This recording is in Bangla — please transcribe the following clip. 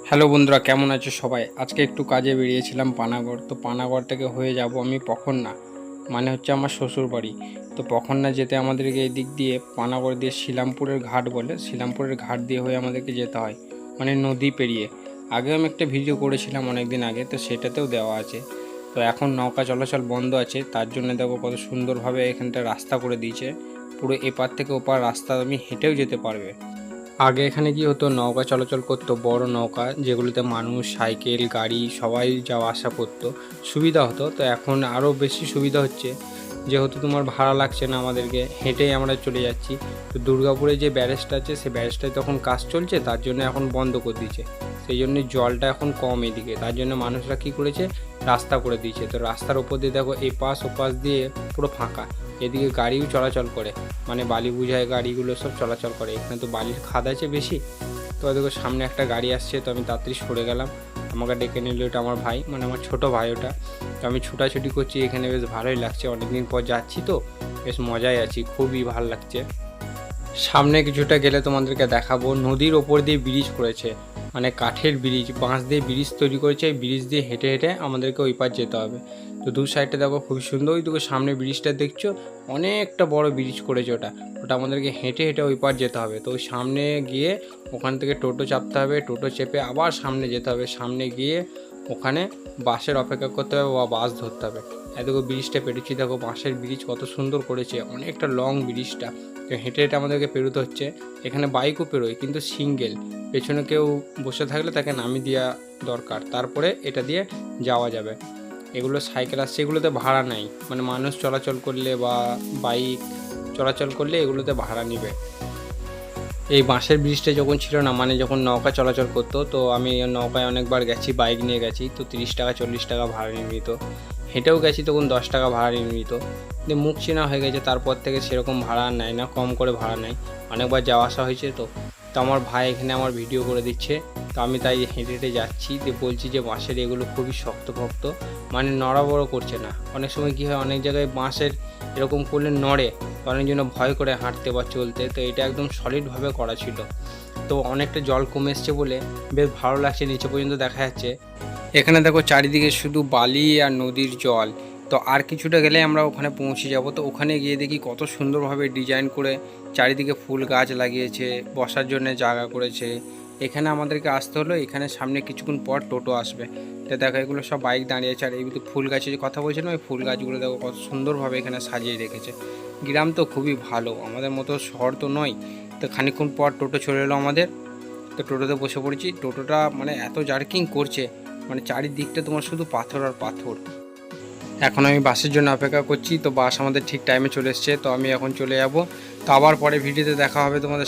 হ্যালো বন্ধুরা, কেমন আছো সবাই? আজকে একটু কাজে বেরিয়েছিলাম পানাগড়। তো পানাগড় থেকে হয়ে যাব আমি পখন্না, মানে হচ্ছে আমার শ্বশুর বাড়ি। তো পখন্না যেতে আমাদেরকে এই দিক দিয়ে পানাগড় দিয়ে শিলামপুরের ঘাট বলে, শিলামপুরের ঘাট দিয়ে হয়ে আমাদেরকে যেতে হয়, মানে নদী পেরিয়ে। আগে আমি একটা ভিডিও করেছিলাম অনেক দিন আগে, তো সেটাতেও দেওয়া আছে। তো এখন নৌকা চলাচল বন্ধ আছে, তার জন্য দেখো কত সুন্দরভাবে এখানটা রাস্তা করে দিয়েছে। পুরো এপার থেকে ওপার রাস্তা তুমি হেঁটেও যেতে পারবে। আগে এখানে কি হতো, নৌকা চলাচল করতো, বড় নৌকা যেগুলোতে মানুষ, সাইকেল, গাড়ি সবাই যাওয়া আসা করতো, সুবিধা হতো। তো এখন আরও বেশি সুবিধা হচ্ছে, যেহেতু তোমার ভাড়া লাগছে না, আমাদেরকে হেঁটেই আমরা চলে যাচ্ছি। তো দুর্গাপুরে যে ব্যারেজটা আছে, সেই ব্যারেজটায় তখন কাজ চলছে, তার জন্য এখন বন্ধ করে দিয়েছে। সেই জন্য জলটা এখন কম এদিকে, তার জন্য মানুষরা কী করেছে, রাস্তা করে দিয়েছে। তো রাস্তার ওপর দিয়ে দেখো এপাশ ওপাশ দিয়ে পুরো ফাঁকা, এদিকে গাড়িও চলাচল করে, মানে বালি বোঝায় গাড়িগুলো সব চলাচল করে। এখানে তো বালির খাদ আছে বেশি। তো দেখো সামনে একটা গাড়ি আসছে, তো আমি তাড়াতাড়ি সরে গেলাম। আমাকে ডেকে নিল, ওটা আমার ভাই, মানে আমার ছোটো ভাই ওটা। তো আমি ছুটাছুটি করছি, এখানে বেশ ভালোই লাগছে, অনেকদিন পর যাচ্ছি তো বেশ মজায় আছি, খুবই ভালো লাগছে। সামনে কিছুটা গেলে তোমাদেরকে দেখাবো, নদীর ওপর দিয়ে ব্রিজ করেছে, মানে কাঠের ব্রিজ, বাঁশ দিয়ে ব্রিজ তৈরি করেছে। এই ব্রিজ দিয়ে হেঁটে হেঁটে আমাদেরকে ওই পার যেতে হবে। তো দু সাইডে দেখো খুব সুন্দর, ওই দেখো সামনে ব্রিজটা দেখছো, অনেকটা বড় ব্রিজ করেছে ওটা। ওটা আমাদেরকে হেঁটে হেঁটে ওই পার যেতে হবে। তো ওই সামনে গিয়ে ওখান থেকে টোটো চাপতে হবে, টোটো চেপে আবার সামনে যেতে হবে, সামনে গিয়ে ওখানে বাসের অপেক্ষা করতে হবে বা বাস ধরতে হবে। দেখো ব্রিজটা পেরোচ্ছি, দেখো বাঁশের ব্রিজ কত সুন্দর করেছে, অনেকটা লং ব্রিজটা। তো হেঁটে হেঁটে আমাদেরকে পেরোতে হচ্ছে। এখানে বাইকও পেরোয়, কিন্তু সিঙ্গেল, পেছনে কেউ বসে থাকলে তাকে নামিয়ে দেওয়া দরকার, তারপরে এটা দিয়ে যাওয়া যাবে। এগুলো সাইকেল আসছে, এগুলোতে ভাড়া নাই, মানে মানুষ চলাচল করলে বা বাইক চলাচল করলে এগুলোতে ভাড়া নেবে। এই বাঁশের ব্রিজটা যখন ছিল না, মানে যখন নৌকা চলাচল করতো, তো আমি নৌকায় অনেকবার গেছি, বাইক নিয়ে গেছি। তো 30 টাকা 40 টাকা ভাড়া নিয়ে নিত। হেঁটেও গেছি, তখন 10 টাকা ভাড়া নিয়ে নিত। কিন্তু মুখ চেনা হয়ে গেছে, তারপর থেকে সেরকম ভাড়া নেয় না, কম করে ভাড়া নেয়। অনেকবার যাওয়া আসা হয়েছে তো। তো আমার ভাই এখানে আমার ভিডিও করে দিচ্ছে, তো আমি তাই হেঁটে হেঁটে যাচ্ছি। তো বলছি যে বাঁশের এগুলো খুবই শক্তপোক্ত, মানে নড়াবড় করছে না। অনেক সময় কী হয়, অনেক জায়গায় বাঁশের এরকম করলে নড়ে, তো অনেকজন ভয় করে হাঁটতে বা চলতে। তো এটা একদম সলিডভাবে করা ছিল। তো অনেকটা জল কমে এসছে বলে বেশ ভালো লাগছে, নিচে পর্যন্ত দেখা যাচ্ছে। এখানে দেখো চারিদিকে শুধু বালি আর নদীর জল। তো আর কিছুটা গেলে আমরা ওখানে পৌঁছে যাব। তো ওখানে গিয়ে দেখি কত সুন্দরভাবে ডিজাইন করে চারিদিকে ফুল গাছ লাগিয়েছে, বসার জন্য জায়গা করেছে। এখানে আমাদেরকে আসতে হলো, এখানে সামনে কিছুক্ষণ পর টোটো আসবে। তো দেখো এগুলো সব বাইক দাঁড়িয়েছে, আর এই ফুল গাছের যে কথা বলছিলাম, ওই ফুল গাছগুলো দেখো কত সুন্দরভাবে এখানে সাজিয়ে রেখেছে। গ্রাম তো খুবই ভালো, আমাদের মতো শহর তো নয়। তো খানিকক্ষণ পর টোটো চলে এলো আমাদের। তো টোটোতে বসে পড়েছি। টোটোটা মানে এত জার্কিং করছে, মানে চারিদিকটা তোমার শুধু পাথর আর পাথর। এখন আমি বাসের জন্য অপেক্ষা করছি। তো বাস আমাদের ঠিক টাইমে চলে এসছে, তো আমি এখন চলে যাব। তো আবার পরে ভিডিওতে দেখা হবে তোমাদের